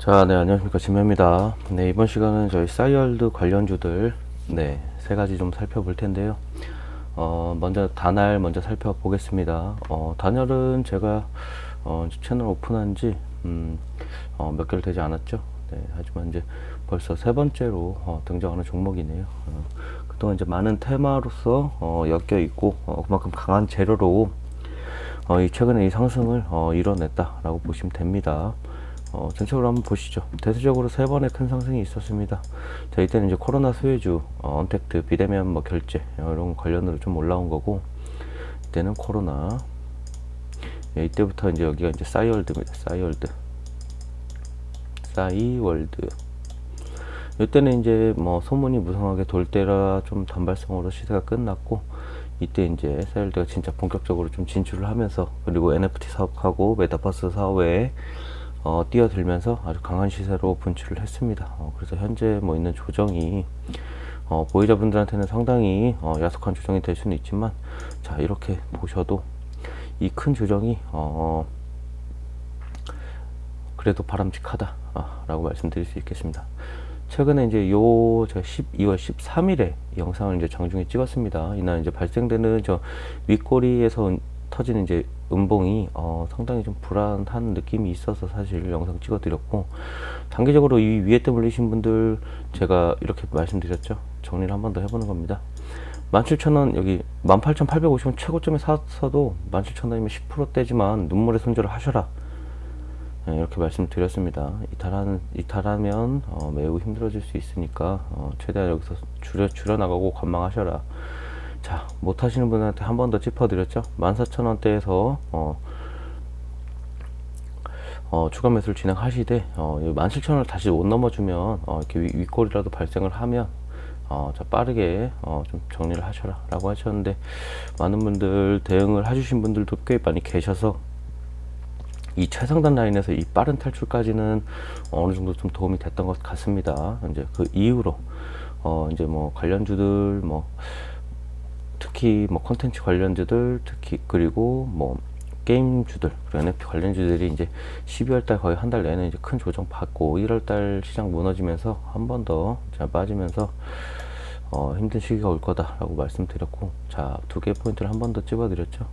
자, 네, 안녕하십니까. 진매입니다. 네, 이번 시간은 저희 싸이월드 관련주들, 네, 세 가지 좀 살펴볼 텐데요. 먼저 단알 먼저 살펴보겠습니다. 단알은 제가, 채널 오픈한 지, 몇 개월 되지 않았죠. 네, 하지만 이제 벌써 세 번째로, 등장하는 종목이네요. 그동안 이제 많은 테마로서, 엮여 있고, 그만큼 강한 재료로, 이 최근에 이 상승을, 이뤄냈다라고 보시면 됩니다. 전체적으로 한번 보시죠. 대체적으로 세 번의 큰 상승이 있었습니다. 자, 이때는 이제 코로나 수혜주, 언택트, 비대면 뭐 결제, 이런 관련으로 좀 올라온 거고, 이때는 코로나, 예, 이때부터 이제 여기가 이제 싸이월드입니다. 싸이월드. 이때는 이제 뭐 소문이 무성하게 돌 때라 좀 단발성으로 시세가 끝났고, 이때 이제 싸이월드가 진짜 본격적으로 좀 진출을 하면서, 그리고 NFT 사업하고 메타버스 사업에 뛰어들면서 아주 강한 시세로 분출을 했습니다. 그래서 현재 뭐 있는 조정이 보유자분들한테는 상당히 야속한 조정이 될 수는 있지만, 자, 이렇게 보셔도 이 큰 조정이 그래도 바람직하다 라고 말씀드릴 수 있겠습니다. 최근에 이제 제가 12월 13일에 영상을 이제 장중에 찍었습니다. 이날 이제 발생되는 저 윗꼬리에서 터지는 이제 음봉이 상당히 좀 불안한 느낌이 있어서 사실 영상 찍어 드렸고, 단기적으로 이 위에 때 물리신 분들 제가 이렇게 말씀드렸죠. 정리를 한 번 더 해보는 겁니다. 17,000원, 여기 18,850원 최고점에 샀어도 17,000원이면 10%대지만 눈물의 손절을 하셔라, 네, 이렇게 말씀드렸습니다. 이탈하면 매우 힘들어질 수 있으니까 최대한 여기서 줄여 나가고 관망하셔라. 자, 못 하시는 분한테 한 번 더 짚어드렸죠. 14,000원대에서 추가 매수를 진행하시되 17,000원을 다시 못 넘어주면 이렇게 윗골이라도 발생을 하면 자, 빠르게 좀 정리를 하셔라 라고 하셨는데, 많은 분들 대응을 해주신 분들도 꽤 많이 계셔서 이 최상단 라인에서 이 빠른 탈출까지는 어느 정도 좀 도움이 됐던 것 같습니다. 이제 그 이후로 이제 뭐 관련주들, 뭐 특히 뭐 콘텐츠 관련주들, 특히 그리고 뭐 게임주들, 그리고 NFT 관련주들이 이제 12월달 거의 한 달 내내 이제 큰 조정 받고, 1월달 시장 무너지면서 한 번 더 빠지면서 힘든 시기가 올 거다라고 말씀드렸고, 자, 두 개 포인트를 한 번 더 찝어드렸죠.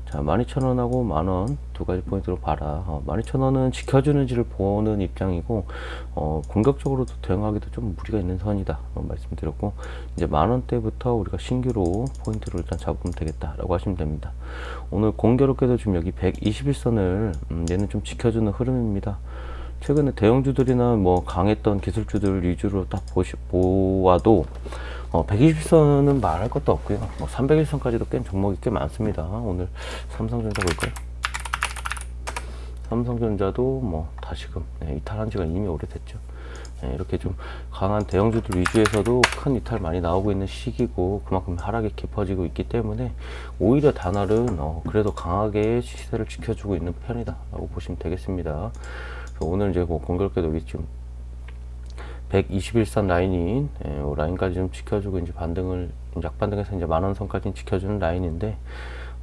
자, 12,000원하고 만원 두 가지 포인트로 봐라. 12,000원은 지켜주는지를 보는 입장이고, 공격적으로도 대응하기도 좀 무리가 있는 선이다 말씀드렸고, 이제 만원대부터 우리가 신규로 포인트를 일단 잡으면 되겠다라고 하시면 됩니다. 오늘 공교롭게도 지금 여기 121선을 얘는 좀 지켜주는 흐름입니다. 최근에 대형주들이나 뭐 강했던 기술주들 위주로 딱 보아도 120선은 말할 것도 없고요. 뭐 301선까지도 깬 종목이 꽤 많습니다. 오늘 삼성전자 볼까요? 삼성전자도 뭐 다시금 이탈한 지가 이미 오래됐죠. 이렇게 좀 강한 대형주들 위주에서도 큰 이탈 많이 나오고 있는 시기고, 그만큼 하락이 깊어지고 있기 때문에 오히려 단알은 그래도 강하게 시세를 지켜주고 있는 편이다 라고 보시면 되겠습니다. 오늘 이제 뭐 공교롭게도 여기 지금 121선 라인인 라인까지 좀 지켜주고, 이제 약반등에서 이제 만원선까지 지켜주는 라인인데,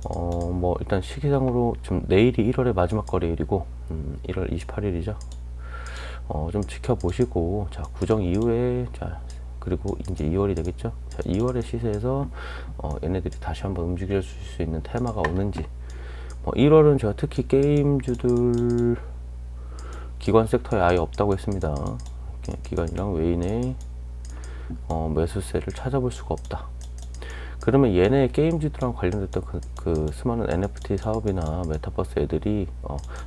뭐 일단 시기상으로 지금 내일이 1월의 마지막 거래일이고 1월 28일이죠. 좀 지켜보시고, 자, 구정 이후에, 자, 그리고 이제 2월이 되겠죠. 자, 2월의 시세에서 얘네들이 다시 한번 움직일 수 있는 테마가 오는지. 1월은 제가 특히 게임주들 기관 섹터에 아예 없다고 했습니다. 기관이랑 외인의 매수세를 찾아볼 수가 없다. 그러면 얘네 게임주들랑 관련됐던 그 수많은 NFT 사업이나 메타버스 애들이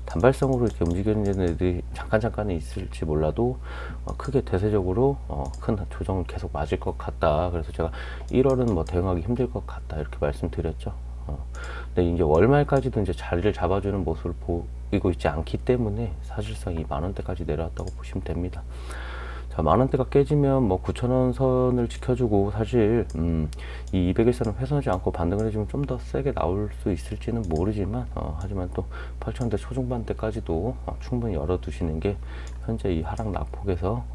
단발성으로 이렇게 움직이는 애들이 잠깐은 있을지 몰라도 크게 대세적으로 큰 조정을 계속 맞을 것 같다. 그래서 제가 1월은 뭐 대응하기 힘들 것 같다 이렇게 말씀드렸죠. 근데 이제 월말까지도 이제 자리를 잡아주는 모습을 보이고 있지 않기 때문에 사실상 이 만원대까지 내려왔다고 보시면 됩니다. 자, 만원대가 깨지면 뭐 9,000원 선을 지켜주고, 사실 이 200일선을 훼손하지 않고 반등을 해주면 좀 더 세게 나올 수 있을지는 모르지만, 하지만 또 8,000원대 초중반대까지도 충분히 열어두시는 게 현재 이 하락 낙폭에서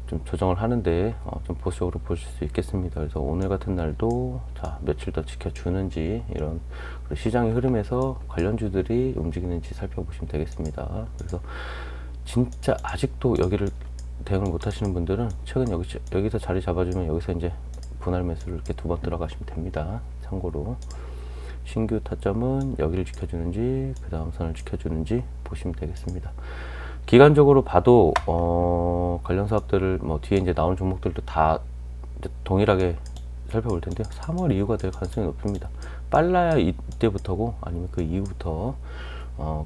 좀 조정을 하는데 좀 보수적으로 보실 수 있겠습니다. 그래서 오늘 같은 날도 자, 며칠 더 지켜주는지, 이런 시장의 흐름에서 관련주들이 움직이는지 살펴보시면 되겠습니다. 그래서 진짜 아직도 여기를 대응을 못 하시는 분들은 최근 여기서 자리 잡아주면 여기서 이제 분할 매수를 이렇게 두 번 들어가시면 됩니다. 참고로 신규 타점은 여기를 지켜주는지 그 다음 선을 지켜주는지 보시면 되겠습니다. 기간적으로 봐도 관련 사업들을 뭐 뒤에 이제 나온 종목들도 다 이제 동일하게 살펴볼 텐데요. 3월 이후가 될 가능성이 높습니다. 빨라야 이때부터고 아니면 그 이후부터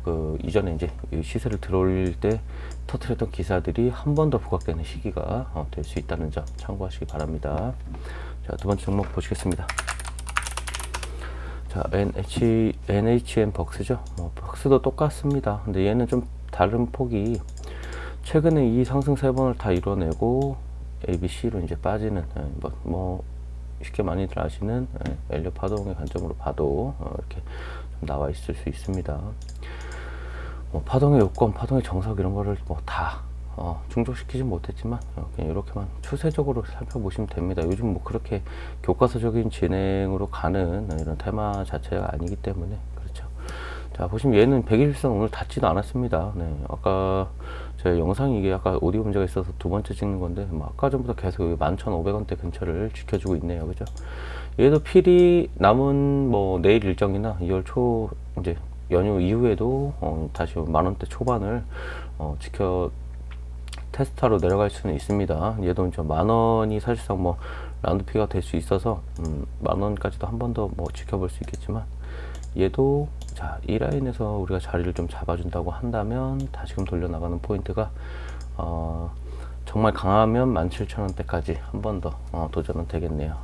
그 이전에 이제 시세를 들어올릴 때 터트렸던 기사들이 한 번 더 부각되는 시기가 될 수 있다는 점 참고하시기 바랍니다. 자, 두 번째 종목 보시겠습니다. 자, NHN 벅스죠. 벅스도 똑같습니다. 근데 얘는 좀 다른 폭이 최근에 이 상승 세 번을 다 이뤄내고 ABC로 이제 빠지는 뭐 쉽게 많이들 아시는 엘리엇 파동의 관점으로 봐도 이렇게 좀 나와 있을 수 있습니다. 파동의 요건, 파동의 정석 이런 거를 다 충족시키진 못했지만 그냥 이렇게만 추세적으로 살펴보시면 됩니다. 요즘 뭐 그렇게 교과서적인 진행으로 가는 이런 테마 자체가 아니기 때문에 그렇죠. 자, 보시면 얘는 120선 오늘 닿지도 않았습니다. 네, 아까 제 영상이 이게 아까 오디오 문제가 있어서 두 번째 찍는 건데 아까 전부터 계속 11,500원대 근처를 지켜주고 있네요. 그죠? 얘도 필히 남은 뭐 내일 일정이나 2월 초 이제 연휴 이후에도 다시 만원대 초반을 지켜 테스트하러 내려갈 수는 있습니다. 얘도 이제 만원이 사실상 뭐 라운드피가 될 수 있어서 만원까지도 한 번 더 뭐 지켜볼 수 있겠지만 얘도 자, 이 라인에서 우리가 자리를 좀 잡아준다고 한다면 다시금 돌려나가는 포인트가 정말 강하면 17,000원대까지 한 번 더 도전은 되겠네요.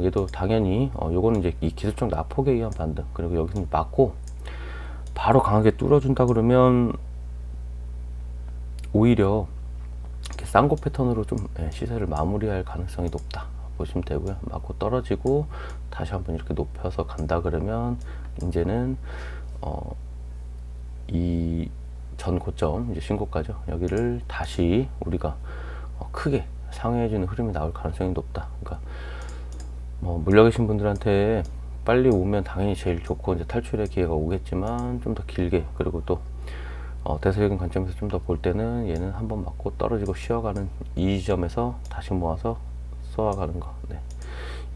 얘도 당연히 요거는 이제 이 기술적 낙폭에 의한 반등, 그리고 여기서 맞고 바로 강하게 뚫어준다 그러면 오히려 이렇게 쌍고 패턴으로 좀 시세를 마무리할 가능성이 높다 보시면 되고요. 맞고 떨어지고 다시 한번 이렇게 높여서 간다 그러면 이제는 이 전 고점 이제 신고가죠. 여기를 다시 우리가 크게 상회해주는 흐름이 나올 가능성이 높다. 그러니까 뭐 물려 계신 분들한테 빨리 오면 당연히 제일 좋고 이제 탈출의 기회가 오겠지만 좀 더 길게, 그리고 또 대세적인 관점에서 좀 더 볼 때는 얘는 한번 맞고 떨어지고 쉬어가는 이 지점에서 다시 모아서 쏘아가는 거. 네.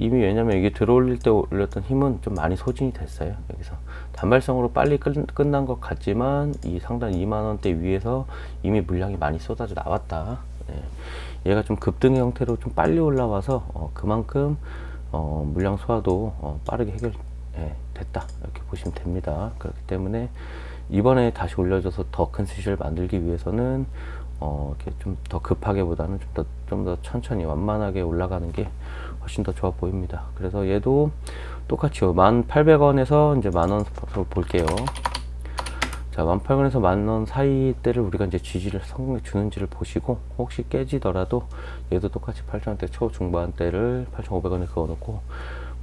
이미 왜냐면 이게 들어올릴 때 올렸던 힘은 좀 많이 소진이 됐어요. 여기서 단발성으로 빨리 끝난 것 같지만 이 상단 2만원대 위에서 이미 물량이 많이 쏟아져 나왔다. 네. 얘가 좀 급등의 형태로 좀 빨리 올라와서 그만큼 물량 소화도 빠르게 됐다 이렇게 보시면 됩니다. 그렇기 때문에 이번에 다시 올려줘서 더 큰 수익을 만들기 위해서는 이렇게 좀 더 급하게보다는 좀 더 천천히 완만하게 올라가는 게 훨씬 더 좋아 보입니다. 그래서 얘도 똑같이요. 1,800원에서 이제 만원 볼게요. 자, 18,000원에서 만원 사이 때를 우리가 이제 지지를 성공해 주는지를 보시고, 혹시 깨지더라도 얘도 똑같이 8,000원대 초중반대를 8,500원에 그어놓고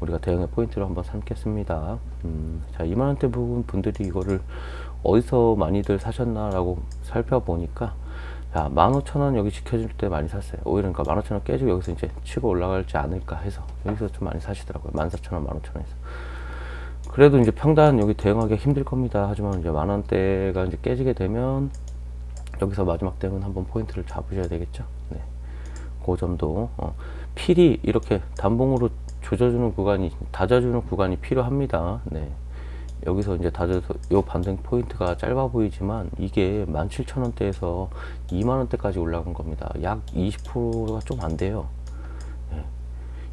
우리가 대응의 포인트로 한번 삼겠습니다. 자, 2만원대 부분 분들이 이거를 어디서 많이들 사셨나라고 살펴보니까, 자, 15,000원 여기 지켜줄 때 많이 샀어요. 오히려 그러니까 15,000원 깨지고 여기서 이제 치고 올라갈지 않을까 해서 여기서 좀 많이 사시더라고요. 14,000원, 15,000원에서. 그래도 이제 평단 여기 대응하기 힘들 겁니다. 하지만 이제 만원대가 이제 깨지게 되면 여기서 마지막 대응은 한번 포인트를 잡으셔야 되겠죠. 네. 그 점도 필히 이렇게 단봉으로 조져주는 구간이, 다져주는 구간이 필요합니다. 네. 여기서 이제 다져서 요 반등 포인트가 짧아 보이지만 이게 17,000원대에서 2만원대까지 올라간 겁니다. 약 20%가 좀 안 돼요.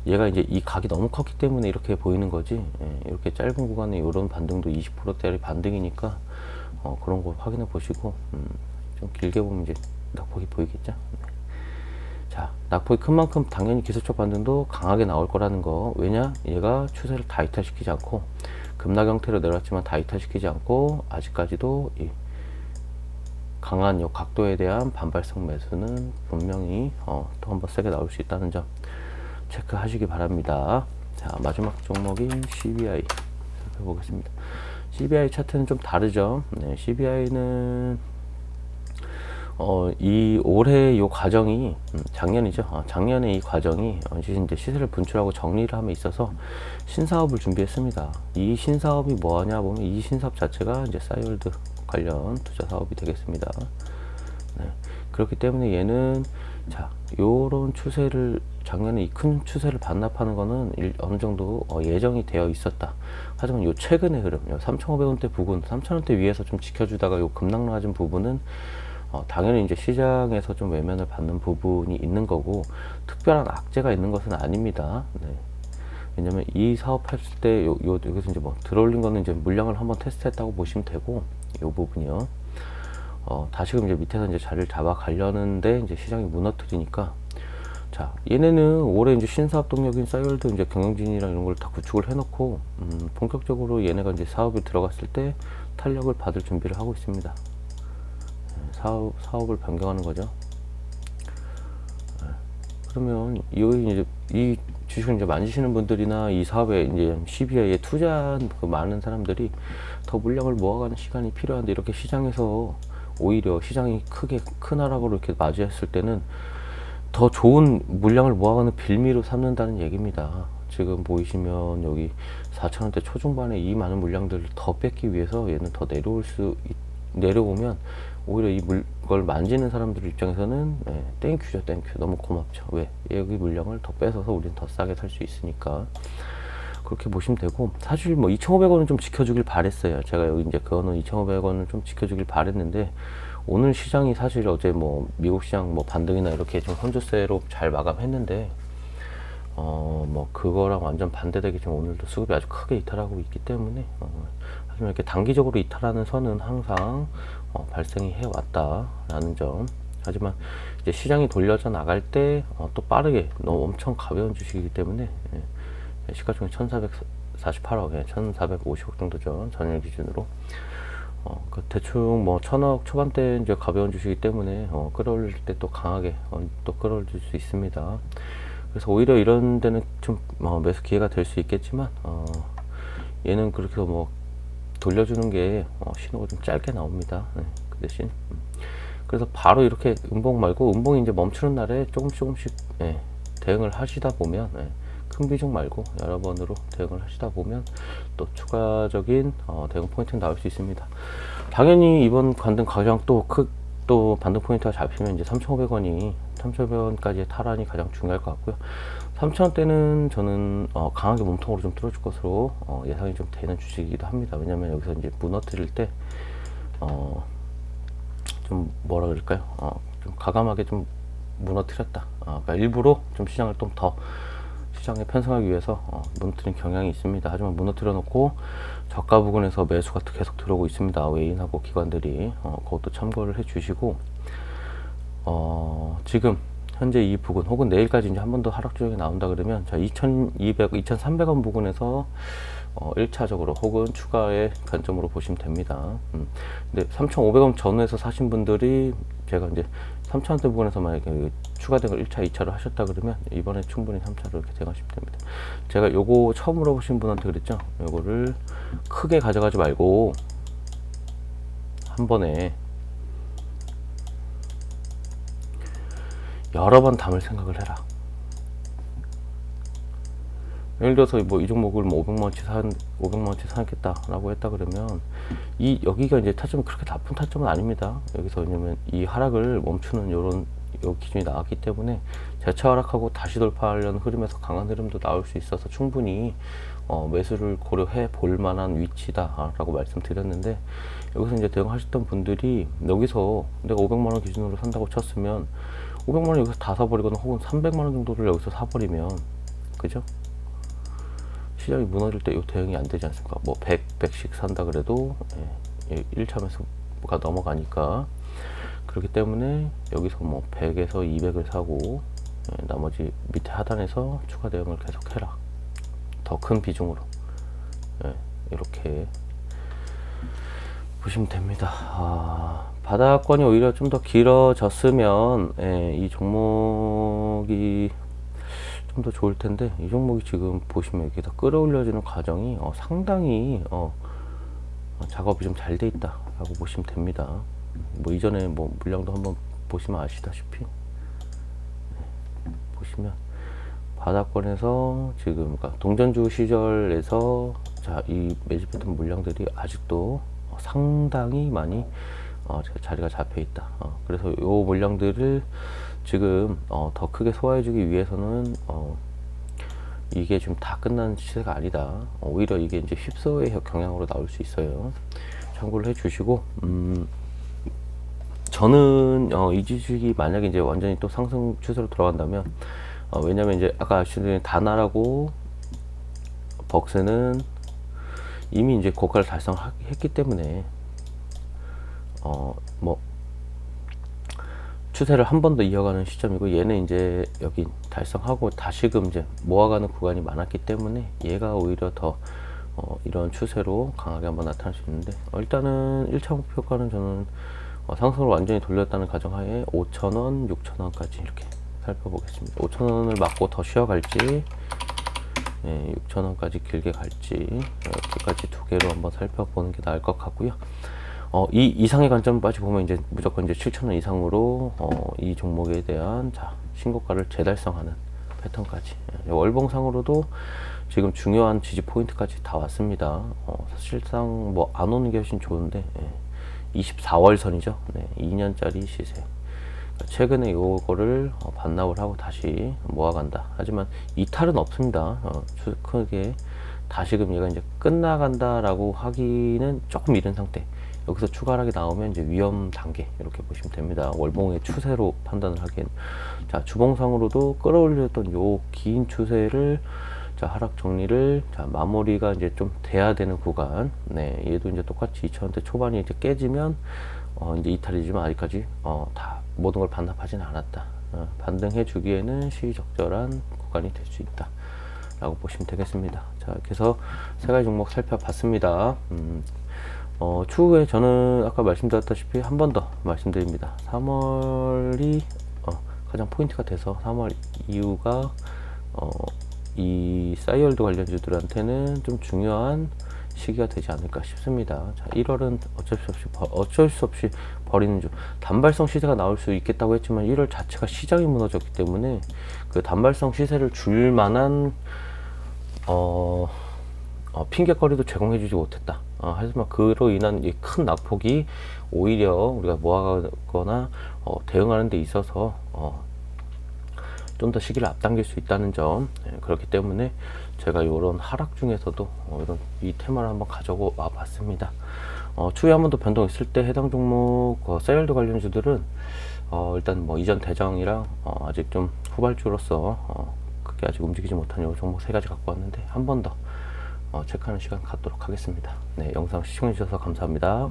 얘가 이제 이 각이 너무 컸기 때문에 이렇게 보이는 거지, 이렇게 짧은 구간에 이런 반등도 20%대의 반등이니까 그런 거 확인해 보시고 좀 길게 보면 이제 낙폭이 보이겠죠. 자, 낙폭이 큰 만큼 당연히 기술적 반등도 강하게 나올 거라는 거. 왜냐? 얘가 추세를 다 이탈시키지 않고 급락 형태로 내려왔지만 다 이탈시키지 않고 아직까지도 이 강한 이 각도에 대한 반발성 매수는 분명히 또 한번 세게 나올 수 있다는 점 체크하시기 바랍니다. 자, 마지막 종목인 CBI 살펴보겠습니다. CBI 차트는 좀 다르죠. 네, CBI는 이 올해 요 과정이 작년이죠. 작년에 이 과정이 이제 시세를 분출하고 정리를 함에 있어서 신사업을 준비했습니다. 이 신사업이 뭐하냐 보면 이 신사업 자체가 이제 싸이월드 관련 투자 사업이 되겠습니다. 그렇기 때문에 얘는 자 요런 추세를 작년에 이 큰 추세를 반납하는 거는 어느 정도 예정이 되어 있었다. 하지만 요 최근의 흐름, 3,500원대 부근, 3,000원대 위에서 좀 지켜주다가 요 급락 낮은 부분은 당연히 이제 시장에서 좀 외면을 받는 부분이 있는 거고, 특별한 악재가 있는 것은 아닙니다. 네. 왜냐면 이 사업 했을 때 여기서 이제 뭐 들어올린 거는 이제 물량을 한번 테스트했다고 보시면 되고, 요 부분이요. 다시금 이제 밑에서 이제 자리를 잡아 가려는데 이제 시장이 무너뜨리니까, 자 얘네는 올해 이제 신사업 동력인 싸이월드 이제 경영진이랑 이런 걸 다 구축을 해놓고 본격적으로 얘네가 이제 사업에 들어갔을 때 탄력을 받을 준비를 하고 있습니다. 사업을 변경하는 거죠. 그러면 이 주식을 이제 만지시는 분들이나 이 사업에 이제 CBI에 투자한 그 많은 사람들이 더 물량을 모아가는 시간이 필요한데, 이렇게 시장에서 오히려 시장이 큰 하락으로 이렇게 맞이했을 때는 더 좋은 물량을 모아가는 빌미로 삼는다는 얘기입니다. 지금 보이시면 여기 4,000원대 초중반에 이 많은 물량들을 더 뺏기 위해서 얘는 더 내려오면 오히려 이걸 만지는 사람들 입장에서는 땡큐죠. 땡큐. 너무 고맙죠. 왜? 여기 물량을 더 뺏어서 우리는 더 싸게 살 수 있으니까. 그렇게 보시면 되고, 사실 뭐 2,500원은 좀 지켜주길 바랬어요. 제가 여기 이제 그거는 2,500원을 좀 지켜주길 바랬는데, 오늘 시장이 사실 어제 뭐 미국 시장 뭐 반등이나 이렇게 좀 혼조세로 잘 마감했는데, 뭐 그거랑 완전 반대되게 지금 오늘도 수급이 아주 크게 이탈하고 있기 때문에, 하지만 이렇게 단기적으로 이탈하는 선은 항상 발생이 해왔다라는 점. 하지만 이제 시장이 돌려져 나갈 때 또 빠르게, 너무 엄청 가벼운 주식이기 때문에 시가총액 1,448억, 1,450억 정도죠, 전일 기준으로. 대충 뭐 1,000억 초반대 이제 가벼운 주식이기 때문에 끌어올릴 때 또 강하게 또 끌어올릴 수 있습니다. 그래서 오히려 이런 데는 좀 매수 기회가 될 수 있겠지만, 얘는 그렇게 뭐 돌려주는 게 신호가 좀 짧게 나옵니다. 네, 그 대신 그래서 바로 이렇게 음봉 말고, 음봉이 이제 멈추는 날에 조금씩 대응을 하시다 보면, 큰 비중 말고 여러 번으로 대응을 하시다 보면 또 추가적인 대응 포인트가 나올 수 있습니다. 당연히 이번 관등 가장 또 반등 포인트가 잡히면 이제 3,500원까지의 탈환이 가장 중요할 것 같고요. 3,000원대는 저는 강하게 몸통으로 좀 뚫어줄 것으로 예상이 좀 되는 주식이기도 합니다. 왜냐면 여기서 이제 무너뜨릴 때 좀 뭐라 그럴까요? 좀 과감하게 좀 무너뜨렸다. 그러니까 일부러 좀 시장을 좀 더 시장에 편성하기 위해서 무너뜨린 경향이 있습니다. 하지만 무너뜨려 놓고 저가 부근에서 매수가 계속 들어오고 있습니다. 외인하고 기관들이 그것도 참고를 해 주시고, 지금 현재 이 부근 혹은 내일까지 이제 한 번 더 하락 조정이 나온다 그러면, 자 2,200, 2,300원 부근에서 1차적으로 혹은 추가의 관점으로 보시면 됩니다. 근데 3,500원 전후에서 사신 분들이, 제가 이제 3,000원대 부분에서 만약에 추가 대응을 1차, 2차로 하셨다 그러면 이번에 충분히 3차로 이렇게 대응하시면 됩니다. 제가 요거 처음 물어보신 분한테 그랬죠. 요거를 크게 가져가지 말고 한 번에 여러 번 담을 생각을 해라. 예를 들어서 뭐 이 종목을 뭐 500만원치 사겠다라고 했다 그러면, 여기가 이제 타점이 그렇게 나쁜 타점은 아닙니다. 여기서, 왜냐면 이 하락을 멈추는 요 기준이 나왔기 때문에 재차 하락하고 다시 돌파하려는 흐름에서 강한 흐름도 나올 수 있어서 충분히 매수를 고려해 볼 만한 위치다라고 말씀드렸는데, 여기서 이제 대응하셨던 분들이 여기서 내가 500만원 기준으로 산다고 쳤으면 500만원 여기서 다 사버리거나 혹은 300만원 정도를 여기서 사버리면, 그죠? 시장이 무너질 때 이 대응이 안 되지 않습니까? 뭐 100씩 산다 그래도 1차 매수가 넘어가니까. 그렇기 때문에 여기서 뭐 100에서 200을 사고, 나머지 밑에 하단에서 추가 대응을 계속 해라. 더 큰 비중으로. 이렇게 보시면 됩니다. 바닥권이 오히려 좀 더 길어졌으면 이 종목이 좀 더 좋을 텐데, 이 종목이 지금 보시면 이렇게 더 끌어올려지는 과정이 상당히 작업이 좀 잘 돼 있다 라고 보시면 됩니다. 뭐 이전에 뭐 물량도 한번 보시면 아시다시피, 보시면 바닥권에서 지금, 그러니까 동전주 시절에서 이 매집했던 물량들이 아직도 상당히 많이 자리가 잡혀 있다. 그래서 요 물량들을 지금 더 크게 소화해주기 위해서는 이게 지금 다 끝난 시세가 아니다. 오히려 이게 이제 휩쓸어의 경향으로 나올 수 있어요. 참고를 해주시고, 저는 이 주식이 만약에 이제 완전히 또 상승 추세로 들어간다면, 왜냐면 이제 아까 아시는 다나라고 벅스는 이미 이제 고가를 달성했기 때문에 뭐 추세를 한 번 더 이어가는 시점이고, 얘는 이제 여기 달성하고 다시금 이제 모아가는 구간이 많았기 때문에 얘가 오히려 더 이런 추세로 강하게 한번 나타날 수 있는데, 일단은 1차 목표가는 저는 상승을 완전히 돌렸다는 가정하에 5,000원, 6,000원까지 이렇게 살펴보겠습니다. 5,000원을 맞고 더 쉬어갈지, 6,000원까지 길게 갈지, 이렇게까지 두 개로 한번 살펴보는 게 나을 것 같고요. 이 이상의 관점까지 보면 이제 무조건 이제 7,000원 이상으로 이 종목에 대한 신고가를 재달성하는 패턴까지, 월봉상으로도 지금 중요한 지지 포인트까지 다 왔습니다. 사실상 뭐 안 오는 게 훨씬 좋은데, 24월 선이죠. 2년짜리 시세. 최근에 요거를 반납을 하고 다시 모아간다. 하지만 이탈은 없습니다. 크게 다시금 얘가 이제 끝나간다라고 하기는 조금 이른 상태. 여기서 추가 하락이 나오면 이제 위험 단계 이렇게 보시면 됩니다. 월봉의 추세로 판단을 하기엔, 주봉상으로도 끌어올렸던 요 긴 추세를 하락 정리를 마무리가 이제 좀 돼야 되는 구간. 얘도 이제 똑같이 2,000원대 초반이 이제 깨지면 이제 이탈이지만 아직까지 다 모든 걸 반납하지는 않았다. 반등해 주기에는 시의적절한 구간이 될 수 있다 라고 보시면 되겠습니다. 자, 이렇게 해서 세 가지 종목 살펴봤습니다. 추후에 저는 아까 말씀드렸다시피 한 번 더 말씀드립니다. 3월이 가장 포인트가 돼서 3월 이후가 이 싸이월드 관련주들한테는 좀 중요한 시기가 되지 않을까 싶습니다. 자, 1월은 어쩔 수 없이 버리는 중. 단발성 시세가 나올 수 있겠다고 했지만 1월 자체가 시장이 무너졌기 때문에 그 단발성 시세를 줄 만한 핑계거리도 제공해주지 못했다. 하지만 그로 인한 이 큰 낙폭이 오히려 우리가 모아가거나 대응하는 데 있어서 좀 더 시기를 앞당길 수 있다는 점, 그렇기 때문에 제가 이런 하락 중에서도 이런 이 테마를 한번 가져와 봤습니다. 추후에 한 번 더 변동 있을 때 해당 종목 세일드 관련주들은 일단 뭐 이전 대장이랑 아직 좀 후발주로서 그게 아직 움직이지 못한 요 종목 세 가지 갖고 왔는데 한 번 더 체크하는 시간 갖도록 하겠습니다. 네, 영상 시청해 주셔서 감사합니다.